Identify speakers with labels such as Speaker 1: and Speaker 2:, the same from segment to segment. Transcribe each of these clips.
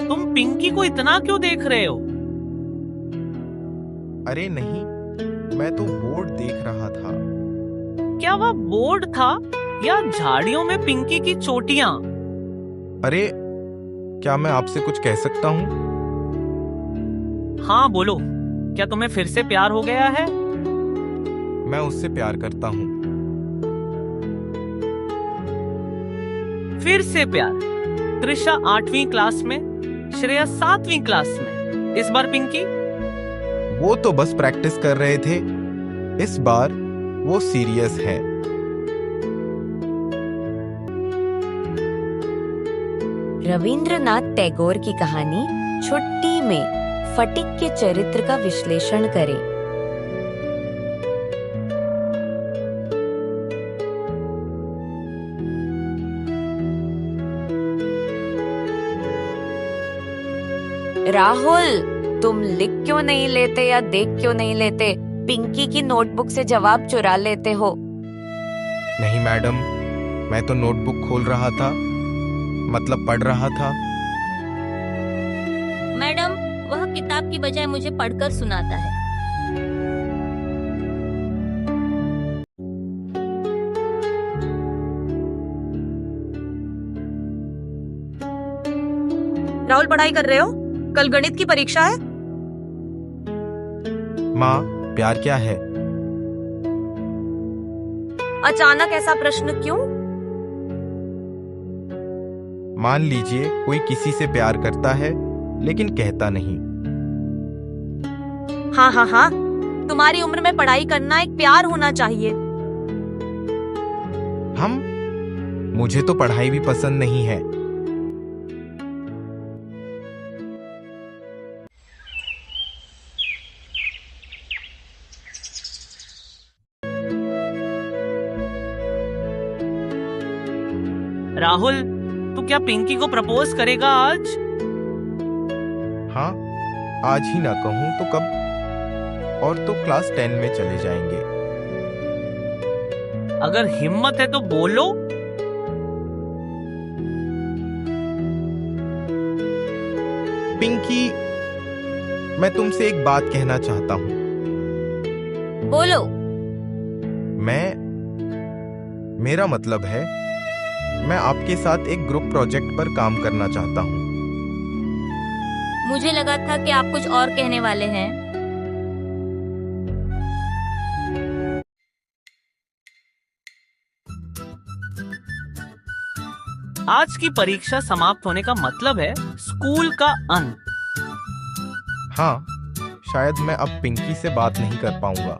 Speaker 1: तुम पिंकी को इतना क्यों देख रहे हो?
Speaker 2: अरे नहीं, मैं तो बोर्ड देख रहा था।
Speaker 1: क्या वह बोर्ड था या झाड़ियों में पिंकी की चोटियां?
Speaker 2: अरे, क्या मैं आपसे कुछ कह सकता हूँ?
Speaker 1: हाँ बोलो, क्या तुम्हें फिर से प्यार हो गया है?
Speaker 2: मैं उससे प्यार करता हूँ।
Speaker 1: फिर से प्यार? त्रिशा 8वीं क्लास में, श्रेया 7वीं क्लास में, इस बार पिंकी?
Speaker 2: वो तो बस प्रैक्टिस कर रहे थे। इस बार वो सीरियस है।
Speaker 3: रविंद्रनाथ टैगोर की कहानी छुट्टी में फटिक के चरित्र का विश्लेषण करें। राहुल, तुम लिख क्यों नहीं लेते या देख क्यों नहीं लेते? पिंकी की नोटबुक से जवाब चुरा लेते हो।
Speaker 2: नहीं मैडम, मैं तो नोटबुक खोल रहा था, मतलब पढ़ रहा था।
Speaker 4: मैडम, वह किताब की बजाय मुझे पढ़कर सुनाता है।
Speaker 5: राहुल, पढ़ाई कर रहे हो? कल गणित की परीक्षा है।
Speaker 2: माँ, प्यार क्या है?
Speaker 5: अचानक ऐसा प्रश्न क्यों?
Speaker 2: मान लीजिए कोई किसी से प्यार करता है लेकिन कहता नहीं।
Speaker 5: हाँ हाँ हाँ, तुम्हारी उम्र में पढ़ाई करना एक प्यार होना चाहिए।
Speaker 2: मुझे तो पढ़ाई भी पसंद नहीं है।
Speaker 1: राहुल, तू क्या पिंकी को प्रपोज करेगा आज?
Speaker 2: हाँ, आज ही ना कहूँ तो कब? और तो क्लास 10 में चले जाएंगे।
Speaker 1: अगर हिम्मत है तो बोलो।
Speaker 2: पिंकी, मैं तुमसे एक बात कहना चाहता हूँ।
Speaker 4: बोलो।
Speaker 2: मेरा मतलब है, मैं आपके साथ एक ग्रुप प्रोजेक्ट पर काम करना चाहता हूँ।
Speaker 4: मुझे लगा था कि आप कुछ और कहने वाले हैं।
Speaker 1: आज की परीक्षा समाप्त होने का मतलब है स्कूल का अंत।
Speaker 2: हाँ, शायद मैं अब पिंकी से बात नहीं कर पाऊंगा।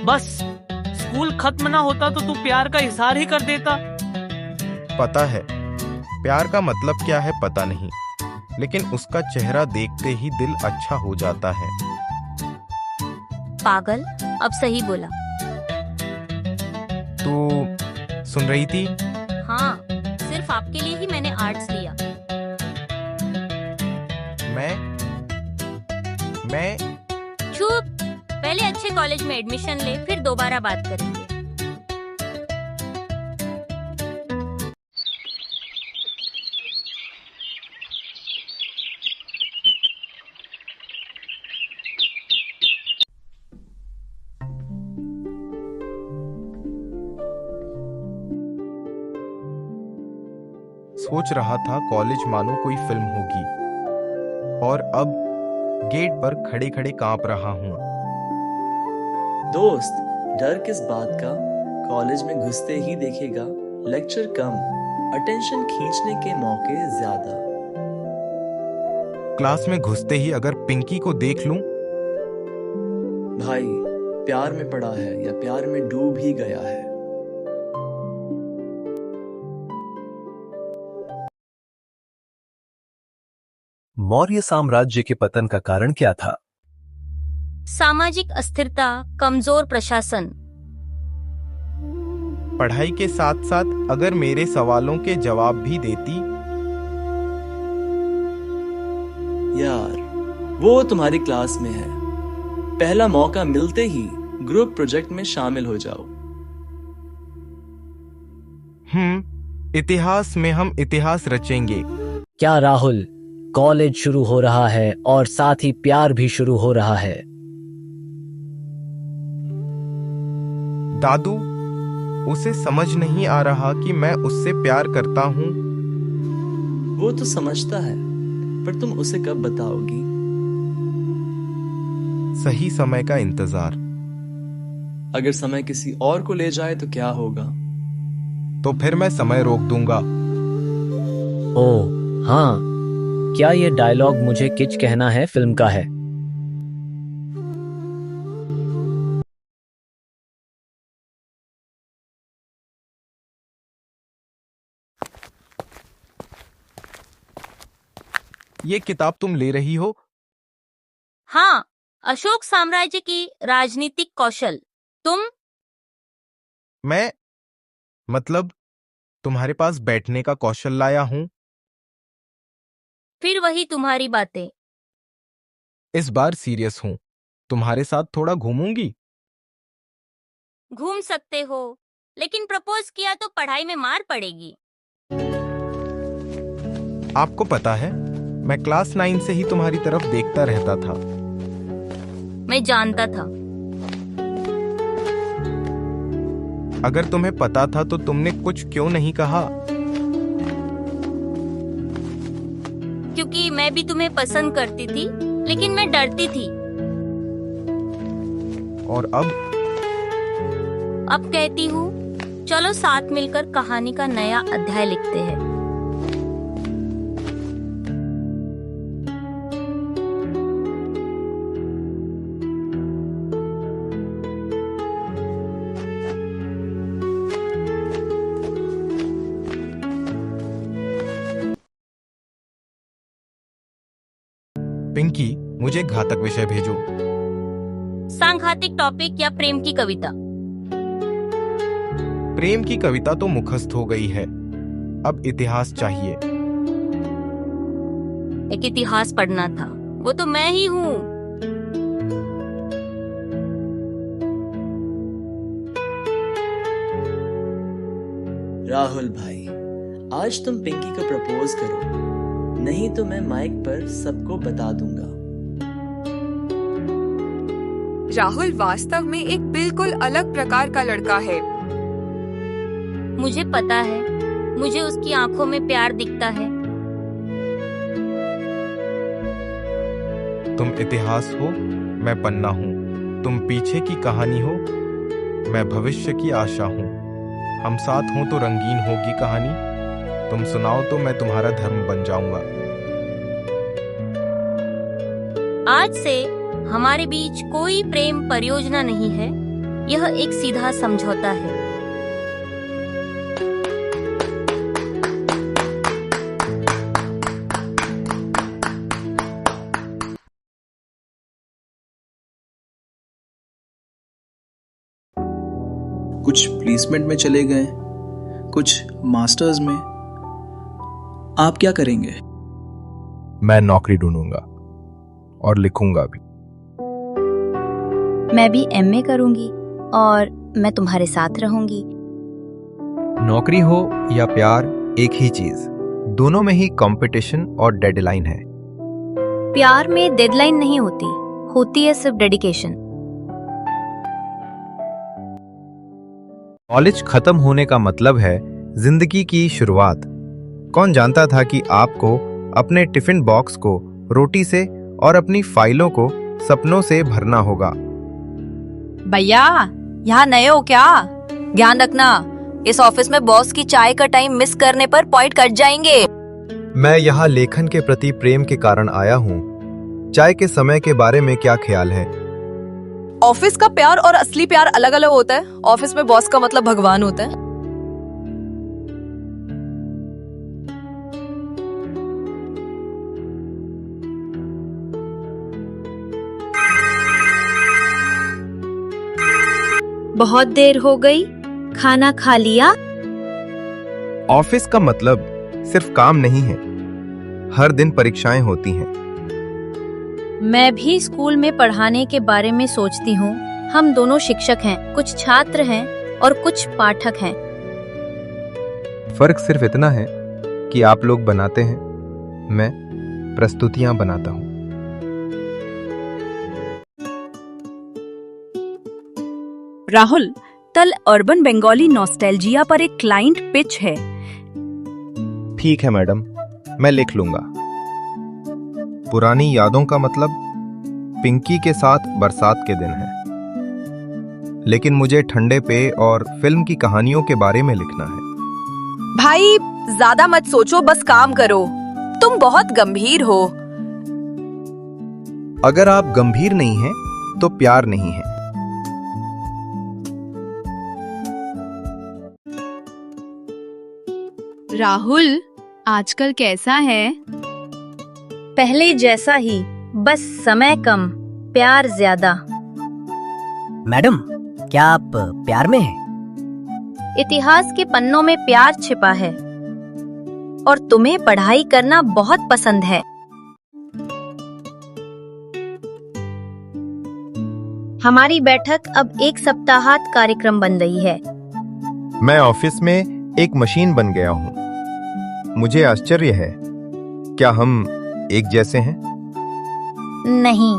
Speaker 1: बस स्कूल खत्म ना होता तो तू प्यार का इजहार ही कर देता।
Speaker 2: पता है, प्यार का मतलब क्या है पता नहीं, लेकिन उसका चेहरा देखते ही दिल अच्छा हो जाता है।
Speaker 4: पागल, अब सही बोला।
Speaker 2: तू सुन रही थी?
Speaker 4: हाँ, सिर्फ आपके लिए ही मैंने आर्ट्स लिया।
Speaker 2: मैं
Speaker 4: चुप, पहले अच्छे कॉलेज में एडमिशन ले, फिर दोबारा बात करेंगे।
Speaker 2: सोच रहा था कॉलेज मानो कोई फिल्म होगी, और अब गेट पर खड़े खड़े कांप रहा हूँ।
Speaker 6: दोस्त, डर किस बात का? कॉलेज में घुसते ही देखेगा लेक्चर कम, अटेंशन खींचने के मौके ज्यादा।
Speaker 2: क्लास में घुसते ही अगर पिंकी को देख लूं?
Speaker 6: भाई, प्यार में पड़ा है या प्यार में डूब ही गया है?
Speaker 7: मौर्य साम्राज्य के पतन का कारण क्या था?
Speaker 4: सामाजिक अस्थिरता, कमजोर प्रशासन।
Speaker 2: पढ़ाई के साथ साथ अगर मेरे सवालों के जवाब भी देती।
Speaker 6: यार, वो तुम्हारी क्लास में है। पहला मौका मिलते ही ग्रुप प्रोजेक्ट में शामिल हो जाओ।
Speaker 2: इतिहास में हम इतिहास रचेंगे।
Speaker 8: क्या राहुल, कॉलेज शुरू हो रहा है और साथ ही प्यार भी शुरू हो रहा है।
Speaker 2: दादू, उसे समझ नहीं आ रहा कि मैं उससे प्यार करता हूँ।
Speaker 6: वो तो समझता है, पर तुम उसे कब बताओगी?
Speaker 2: सही समय का इंतजार।
Speaker 6: अगर समय किसी और को ले जाए तो क्या होगा?
Speaker 2: तो फिर मैं समय रोक दूंगा।
Speaker 8: ओह हाँ, क्या ये डायलॉग मुझे किच कहना है फिल्म का है?
Speaker 2: ये किताब तुम ले रही हो?
Speaker 4: हाँ, अशोक साम्राज्य की राजनीतिक कौशल। तुम?
Speaker 2: मैं मतलब तुम्हारे पास बैठने का कौशल लाया हूं।
Speaker 4: फिर वही तुम्हारी बातें।
Speaker 2: इस बार सीरियस हूं। तुम्हारे साथ थोड़ा घूमूंगी।
Speaker 4: घूम सकते हो, लेकिन प्रपोज किया तो पढ़ाई में मार पड़ेगी।
Speaker 2: आपको पता है, मैं क्लास 9 से ही तुम्हारी तरफ देखता रहता था।
Speaker 4: मैं जानता था।
Speaker 2: अगर तुम्हें पता था तो तुमने कुछ क्यों नहीं कहा?
Speaker 4: क्योंकि मैं भी तुम्हें पसंद करती थी, लेकिन मैं डरती थी।
Speaker 2: और
Speaker 4: अब कहती हूँ, चलो साथ मिलकर कहानी का नया अध्याय लिखते हैं।
Speaker 2: पिंकी, मुझे घातक विषय भेजो।
Speaker 4: सांघातिक टॉपिक या प्रेम की कविता?
Speaker 2: प्रेम की कविता तो मुखस्त हो गई है, अब इतिहास चाहिए।
Speaker 4: एक इतिहास पढ़ना था, वो तो मैं ही हूँ।
Speaker 6: राहुल भाई, आज तुम पिंकी को प्रपोज करो, नहीं तो मैं माइक पर सबको बता दूंगा।
Speaker 9: राहुल वास्तव में एक बिल्कुल अलग प्रकार का लड़का है।
Speaker 4: मुझे पता है, मुझे उसकी आंखों में प्यार दिखता है।
Speaker 2: तुम इतिहास हो, मैं पन्ना हूँ। तुम पीछे की कहानी हो, मैं भविष्य की आशा हूँ। हम साथ हों तो रंगीन होगी कहानी। तुम सुनाओ तो मैं तुम्हारा धर्म बन जाऊंगा।
Speaker 4: आज से हमारे बीच कोई प्रेम परियोजना नहीं है, यह एक सीधा समझौता है।
Speaker 10: कुछ प्लेसमेंट में चले गए, कुछ मास्टर्स में। आप क्या करेंगे?
Speaker 2: मैं नौकरी ढूंढूंगा और लिखूंगा भी।
Speaker 11: मैं भी एमए करूंगी और मैं तुम्हारे साथ रहूंगी।
Speaker 12: नौकरी हो या प्यार, एक ही चीज। दोनों में ही कंपटीशन और डेडलाइन है।
Speaker 11: प्यार में डेडलाइन नहीं होती, होती है सिर्फ डेडिकेशन।
Speaker 12: कॉलेज खत्म होने का मतलब है जिंदगी की शुरुआत। कौन जानता था कि आपको अपने टिफिन बॉक्स को रोटी से और अपनी फाइलों को सपनों से भरना होगा।
Speaker 5: भैया, यहाँ नए हो क्या? ध्यान रखना, इस ऑफिस में बॉस की चाय का टाइम मिस करने पर पॉइंट कट जाएंगे।
Speaker 12: मैं यहाँ लेखन के प्रति प्रेम के कारण आया हूँ। चाय के समय के बारे में क्या ख्याल है?
Speaker 5: ऑफिस का प्यार और असली प्यार अलग अलग होता है। ऑफिस में बॉस का मतलब भगवान होता है।
Speaker 11: बहुत देर हो गई, खाना खा लिया?
Speaker 12: ऑफिस का मतलब सिर्फ काम नहीं है, हर दिन परीक्षाएं होती हैं।
Speaker 11: मैं भी स्कूल में पढ़ाने के बारे में सोचती हूँ। हम दोनों शिक्षक हैं, कुछ छात्र हैं और कुछ पाठक हैं।
Speaker 12: फर्क सिर्फ इतना है कि आप लोग बनाते हैं मैं प्रस्तुतियां बनाता हूँ।
Speaker 5: राहुल, कल अर्बन बंगाली नॉस्टैल्जिया पर एक क्लाइंट पिच है।
Speaker 12: ठीक है मैडम, मैं लिख लूंगा। पुरानी यादों का मतलब पिंकी के साथ बरसात के दिन है, लेकिन मुझे ठंडे पेय और फिल्म की कहानियों के बारे में लिखना है।
Speaker 5: भाई ज्यादा मत सोचो, बस काम करो। तुम बहुत गंभीर हो।
Speaker 12: अगर आप गंभीर नहीं हैं, तो प्यार नहीं है।
Speaker 11: राहुल, आजकल कैसा है?
Speaker 4: पहले जैसा ही, बस समय कम, प्यार ज्यादा।
Speaker 8: मैडम, क्या आप प्यार में हैं?
Speaker 4: इतिहास के पन्नों में प्यार छिपा है और तुम्हें पढ़ाई करना बहुत पसंद है। हमारी बैठक अब एक सप्ताहांत कार्यक्रम बन रही है।
Speaker 12: मैं ऑफिस में एक मशीन बन गया हूँ। मुझे आश्चर्य है, क्या हम एक जैसे हैं?
Speaker 4: नहीं,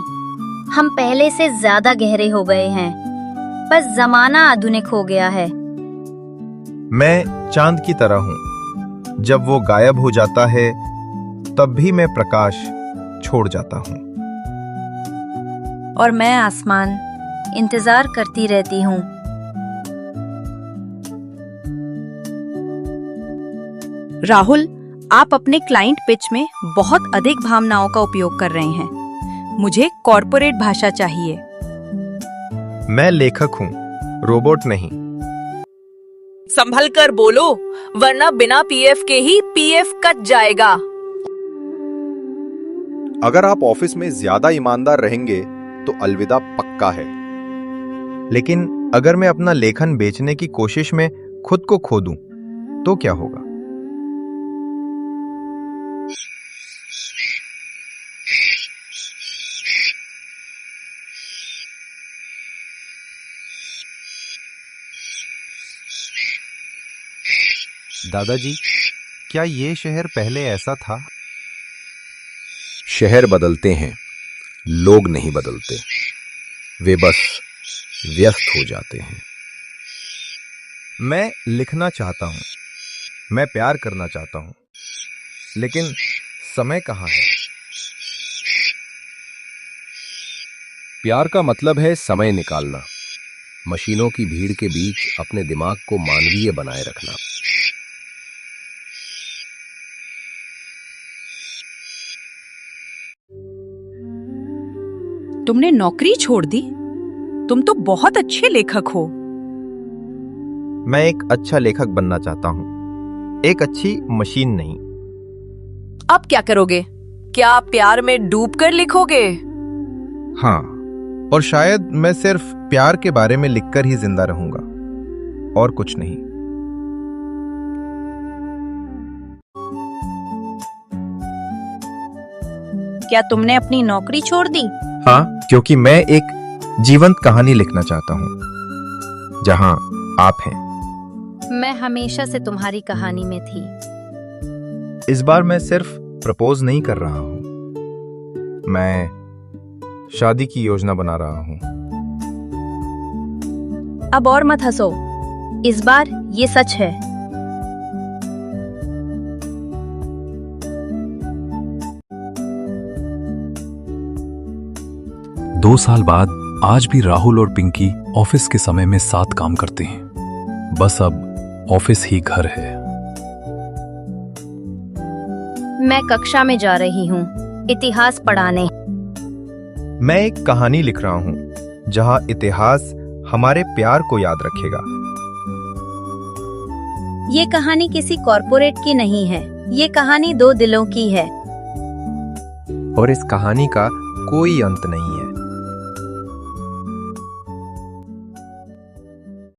Speaker 4: हम पहले से ज्यादा गहरे हो गए हैं, बस जमाना आधुनिक हो गया है।
Speaker 12: मैं चांद की तरह हूँ, जब वो गायब हो जाता है तब भी मैं प्रकाश छोड़ जाता हूँ।
Speaker 4: और मैं आसमान, इंतजार करती रहती हूँ।
Speaker 5: राहुल, आप अपने क्लाइंट पिच में बहुत अधिक भावनाओं का उपयोग कर रहे हैं। मुझे कॉर्पोरेट भाषा चाहिए।
Speaker 12: मैं लेखक हूँ, रोबोट नहीं।
Speaker 5: संभल कर बोलो, वरना बिना पीएफ के ही पीएफ कट जाएगा।
Speaker 12: अगर आप ऑफिस में ज्यादा ईमानदार रहेंगे तो अलविदा पक्का है, लेकिन अगर मैं अपना लेखन बेचने की कोशिश में खुद को खो दूं तो क्या होगा? दादाजी, क्या ये शहर पहले ऐसा था?
Speaker 7: शहर बदलते हैं, लोग नहीं बदलते। वे बस व्यस्त हो जाते हैं।
Speaker 12: मैं लिखना चाहता हूँ, मैं प्यार करना चाहता हूँ, लेकिन समय कहाँ है?
Speaker 7: प्यार का मतलब है समय निकालना, मशीनों की भीड़ के बीच अपने दिमाग को मानवीय बनाए रखना।
Speaker 5: तुमने नौकरी छोड़ दी? तुम तो बहुत अच्छे लेखक हो।
Speaker 12: मैं एक अच्छा लेखक बनना चाहता हूँ, एक अच्छी मशीन नहीं।
Speaker 5: अब क्या करोगे? क्या आप प्यार में डूब कर लिखोगे?
Speaker 12: हाँ, और शायद मैं सिर्फ प्यार के बारे में लिखकर ही जिंदा रहूंगा, और कुछ नहीं।
Speaker 11: क्या तुमने अपनी नौकरी छोड़ दी?
Speaker 12: हाँ, क्योंकि मैं एक जीवंत कहानी लिखना चाहता हूँ जहां आप हैं।
Speaker 11: मैं हमेशा से तुम्हारी कहानी में थी।
Speaker 12: इस बार मैं सिर्फ प्रपोज नहीं कर रहा हूँ, मैं शादी की योजना बना रहा हूँ।
Speaker 11: अब और मत हंसो, इस बार ये सच है।
Speaker 13: दो साल बाद आज भी राहुल और पिंकी ऑफिस के समय में साथ काम करते हैं। बस अब ऑफिस ही घर है।
Speaker 11: मैं कक्षा में जा रही हूँ इतिहास पढ़ाने।
Speaker 12: मैं एक कहानी लिख रहा हूँ जहाँ इतिहास हमारे प्यार को याद रखेगा।
Speaker 11: ये कहानी किसी कॉर्पोरेट की नहीं है, ये कहानी दो दिलों की है।
Speaker 12: और इस कहानी का कोई अंत नहीं है।